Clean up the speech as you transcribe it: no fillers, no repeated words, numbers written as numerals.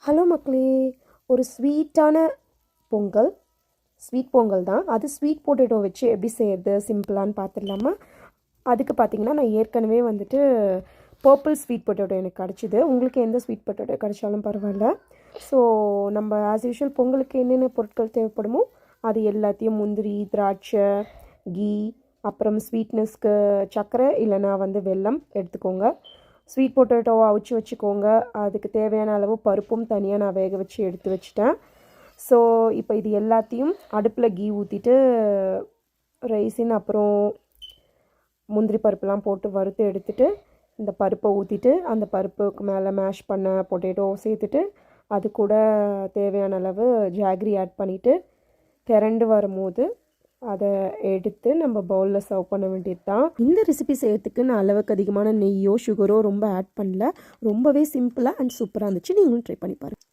Hello மக்களே, ஒரு ஸ்வீட்டான பொங்கல், ஸ்வீட் பொங்கல் தான். அது ஸ்வீட் பொட்டேட்டோ வச்சு எப்படி செய்கிறது சிம்பிளான்னு பார்த்துடலாமா? அதுக்கு பார்த்திங்கன்னா நான் ஏற்கனவே வந்துட்டு பர்பிள் ஸ்வீட் பொட்டேட்டோ எனக்கு கிடச்சிது. உங்களுக்கு எந்த ஸ்வீட் பொட்டேட்டோ கிடச்சாலும் பரவாயில்ல. ஸோ நம்ம ஆஸ் யூஷுவல் பொங்கலுக்கு என்னென்ன பொருட்கள் தேவைப்படுமோ அது எல்லாத்தையும் முந்திரி, திராட்சை, கீ, அப்புறம் ஸ்வீட்னஸ்க்கு சர்க்கரை இல்லைனா வெல்லம் எடுத்துக்கோங்க. ஸ்வீட் பொட்டேட்டோவை அவிச்சு வச்சுக்கோங்க. அதுக்கு தேவையான அளவு பருப்பும் தனியாக நான் வேக வச்சு எடுத்து வச்சுட்டேன். ஸோ இப்போ இது எல்லாத்தையும் அடுப்பில் கீ ஊற்றிட்டு ரைஸின் அப்புறம் முந்திரி பருப்புலாம் போட்டு வறுத்து எடுத்துகிட்டு இந்த பருப்பை ஊற்றிட்டு அந்த பருப்புக்கு மேலே மேஷ் பண்ண பொட்டேட்டோ சேர்த்துட்டு அது கூட தேவையான அளவு ஜாகரி ஆட் பண்ணிவிட்டு திரண்டு வரும்போது அதை எடுத்து நம்ம பவுலில் சர்வ் பண்ண வேண்டியது தான். இந்த ரெசிபி செய்யறதுக்கு நான் அளவுக்கு அதிகமான நெய்யோ சுகரோ ரொம்ப ஆட் பண்ணல. ரொம்பவே சிம்பிளாக அண்ட் சூப்பராக இருந்துச்சு. நீங்களும் ட்ரை பண்ணி பாருங்கள்.